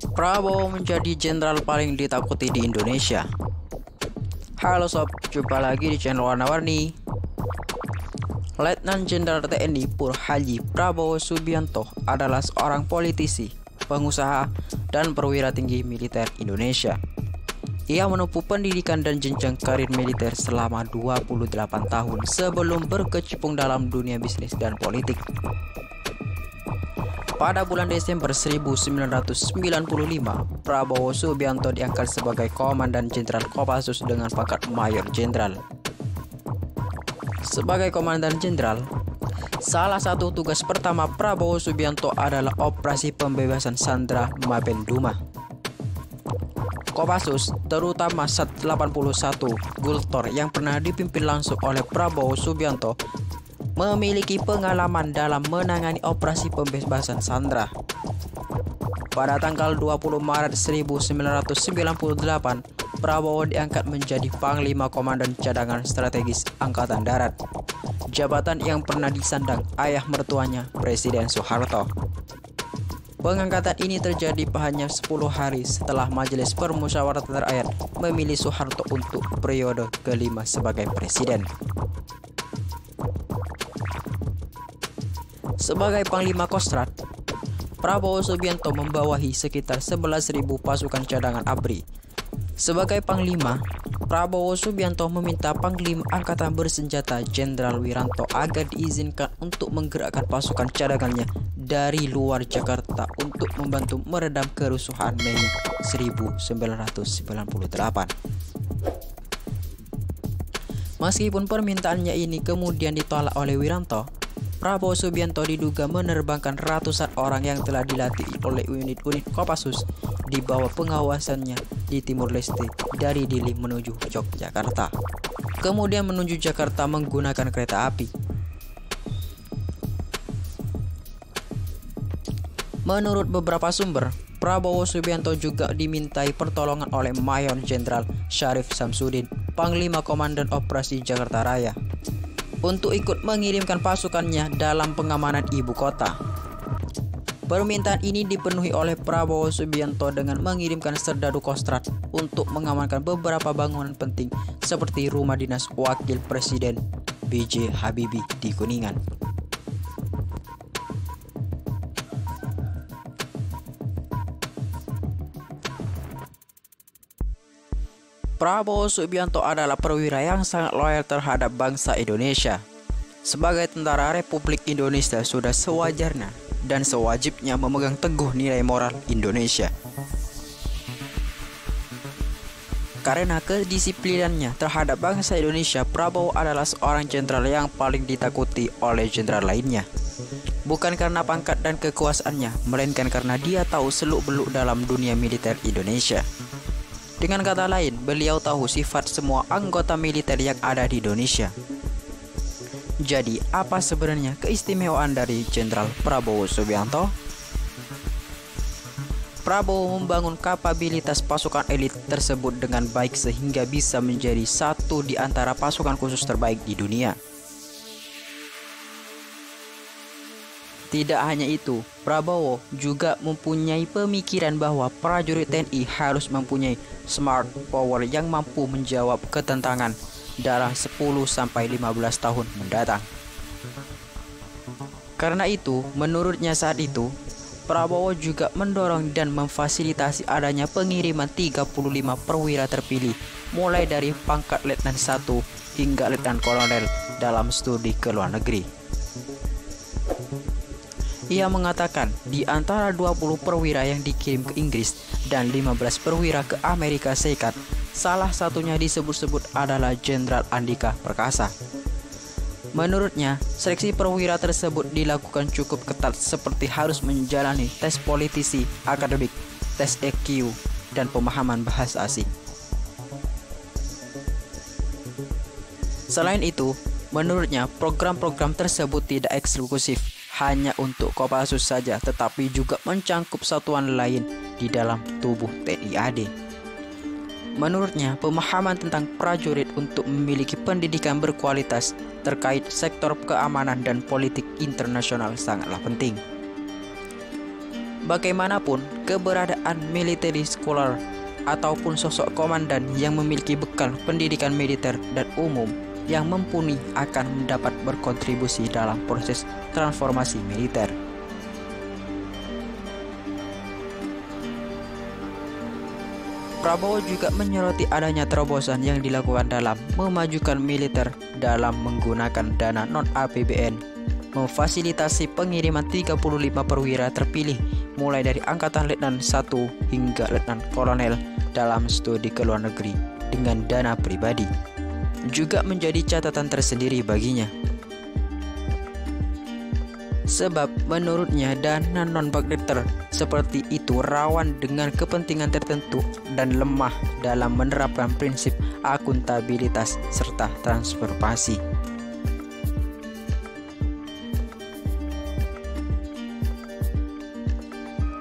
Prabowo menjadi jenderal paling ditakuti di Indonesia. Halo sob, jumpa lagi di channel Warna-Warni. Letnan Jenderal TNI Pur Haji Prabowo Subianto adalah seorang politisi, pengusaha, dan perwira tinggi militer Indonesia. Ia menempuh pendidikan dan jenjang karir militer selama 28 tahun sebelum berkecimpung dalam dunia bisnis dan politik. Pada bulan Desember 1995, Prabowo Subianto diangkat sebagai Komandan Jenderal Kopassus dengan pangkat Mayor Jenderal. Sebagai Komandan Jenderal, salah satu tugas pertama Prabowo Subianto adalah operasi pembebasan sandera Mapenduma. Kopassus, terutama Sat 81 Gultor yang pernah dipimpin langsung oleh Prabowo Subianto, memiliki pengalaman dalam menangani operasi pembebasan sandera. Pada tanggal 20 Maret 1998, Prabowo diangkat menjadi Panglima Komandan Cadangan Strategis Angkatan Darat, jabatan yang pernah disandang ayah mertuanya, Presiden Soeharto. Pengangkatan ini terjadi hanya 10 hari setelah Majelis Permusyawaratan Rakyat memilih Soeharto untuk periode kelima sebagai presiden. Sebagai Panglima Kostrad, Prabowo Subianto membawahi sekitar 11.000 pasukan cadangan ABRI. Sebagai Panglima, Prabowo Subianto meminta Panglima Angkatan Bersenjata Jenderal Wiranto agar diizinkan untuk menggerakkan pasukan cadangannya dari luar Jakarta untuk membantu meredam kerusuhan Mei 1998. Meskipun permintaannya ini kemudian ditolak oleh Wiranto, Prabowo Subianto diduga menerbangkan ratusan orang yang telah dilatih oleh unit-unit Kopassus di bawah pengawasannya di Timur Leste dari Dili menuju Yogyakarta, kemudian menuju Jakarta menggunakan kereta api. Menurut beberapa sumber, Prabowo Subianto juga dimintai pertolongan oleh Mayor Jenderal Syarif Samsudin, Panglima Komandan Operasi Jakarta Raya, untuk ikut mengirimkan pasukannya dalam pengamanan ibu kota. Permintaan ini dipenuhi oleh Prabowo Subianto dengan mengirimkan serdadu Kostrad untuk mengamankan beberapa bangunan penting seperti rumah dinas Wakil Presiden B.J. Habibie di Kuningan. Prabowo Subianto adalah perwira yang sangat loyal terhadap bangsa Indonesia. Sebagai tentara Republik Indonesia sudah sewajarnya dan sewajibnya memegang teguh nilai moral Indonesia. Karena kedisiplinannya terhadap bangsa Indonesia, Prabowo adalah seorang jenderal yang paling ditakuti oleh jenderal lainnya. Bukan karena pangkat dan kekuasaannya, melainkan karena dia tahu seluk-beluk dalam dunia militer Indonesia. Dengan kata lain, beliau tahu sifat semua anggota militer yang ada di Indonesia. Jadi, apa sebenarnya keistimewaan dari Jenderal Prabowo Subianto? Prabowo membangun kapabilitas pasukan elit tersebut dengan baik sehingga bisa menjadi satu di antara pasukan khusus terbaik di dunia. Tidak hanya itu, Prabowo juga mempunyai pemikiran bahwa prajurit TNI harus mempunyai smart power yang mampu menjawab ketentangan dalam 10-15 tahun mendatang. Karena itu, menurutnya saat itu, Prabowo juga mendorong dan memfasilitasi adanya pengiriman 35 perwira terpilih mulai dari pangkat Letnan 1 hingga Letnan Kolonel dalam studi ke luar negeri. Ia mengatakan di antara 20 perwira yang dikirim ke Inggris dan 15 perwira ke Amerika Serikat, salah satunya disebut-sebut adalah Jenderal Andika Perkasa. Menurutnya, seleksi perwira tersebut dilakukan cukup ketat seperti harus menjalani tes politisi, akademik, tes EQ, dan pemahaman bahasa asing. Selain itu, menurutnya program-program tersebut tidak eksklusif hanya untuk Kopassus saja, tetapi juga mencangkup satuan lain di dalam tubuh TNI AD. Menurutnya, pemahaman tentang prajurit untuk memiliki pendidikan berkualitas terkait sektor keamanan dan politik internasional sangatlah penting. Bagaimanapun, keberadaan military scholar ataupun sosok komandan yang memiliki bekal pendidikan militer dan umum yang mumpuni akan mendapat berkontribusi dalam proses transformasi militer. Prabowo juga menyoroti adanya terobosan yang dilakukan dalam memajukan militer dalam menggunakan dana non-APBN, memfasilitasi pengiriman 35 perwira terpilih mulai dari angkatan letnan 1 hingga letnan kolonel dalam studi ke luar negeri dengan dana pribadi, juga menjadi catatan tersendiri baginya. Sebab menurutnya dana non-budgeter seperti itu rawan dengan kepentingan tertentu dan lemah dalam menerapkan prinsip akuntabilitas serta transformasi.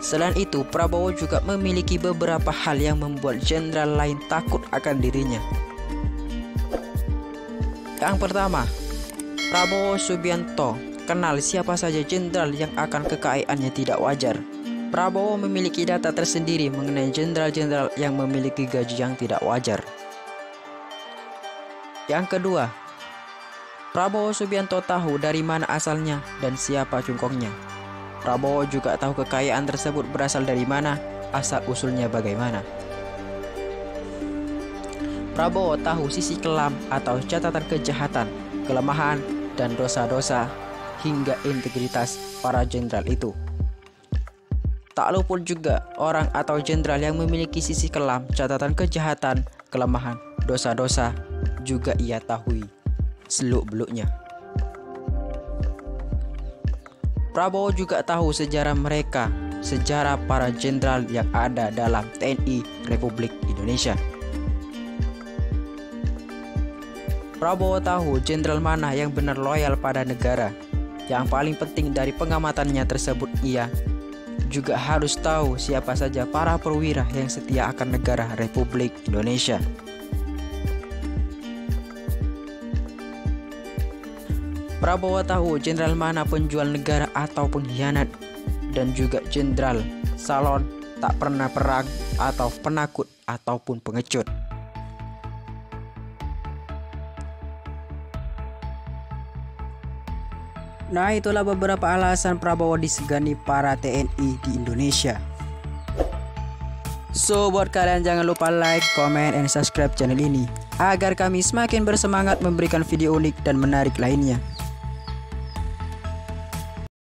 Selain itu, Prabowo juga memiliki beberapa hal yang membuat jenderal lain takut akan dirinya. Yang pertama, Prabowo Subianto kenal siapa saja jenderal yang akan kekayaannya tidak wajar. Prabowo memiliki data tersendiri mengenai jenderal-jenderal yang memiliki gaji yang tidak wajar. Yang kedua, Prabowo Subianto tahu dari mana asalnya dan siapa cungkongnya. Prabowo juga tahu kekayaan tersebut berasal dari mana, asal-usulnya bagaimana. Prabowo tahu sisi kelam atau catatan kejahatan, kelemahan, dan dosa-dosa hingga integritas para jenderal itu. Tak luput juga orang atau jenderal yang memiliki sisi kelam, catatan kejahatan, kelemahan, dosa-dosa juga ia tahui seluk-beluknya. Prabowo juga tahu sejarah mereka, sejarah para jenderal yang ada dalam TNI Republik Indonesia. Prabowo tahu jenderal mana yang benar loyal pada negara. Yang paling penting dari pengamatannya tersebut, ia juga harus tahu siapa saja para perwira yang setia akan negara Republik Indonesia. Prabowo tahu jenderal mana penjual negara atau pengkhianat, dan juga jenderal salon tak pernah perang atau penakut ataupun pengecut. Nah, itulah beberapa alasan Prabowo disegani para TNI di Indonesia. So, buat kalian jangan lupa like, comment, and subscribe channel ini agar kami semakin bersemangat memberikan video unik dan menarik lainnya.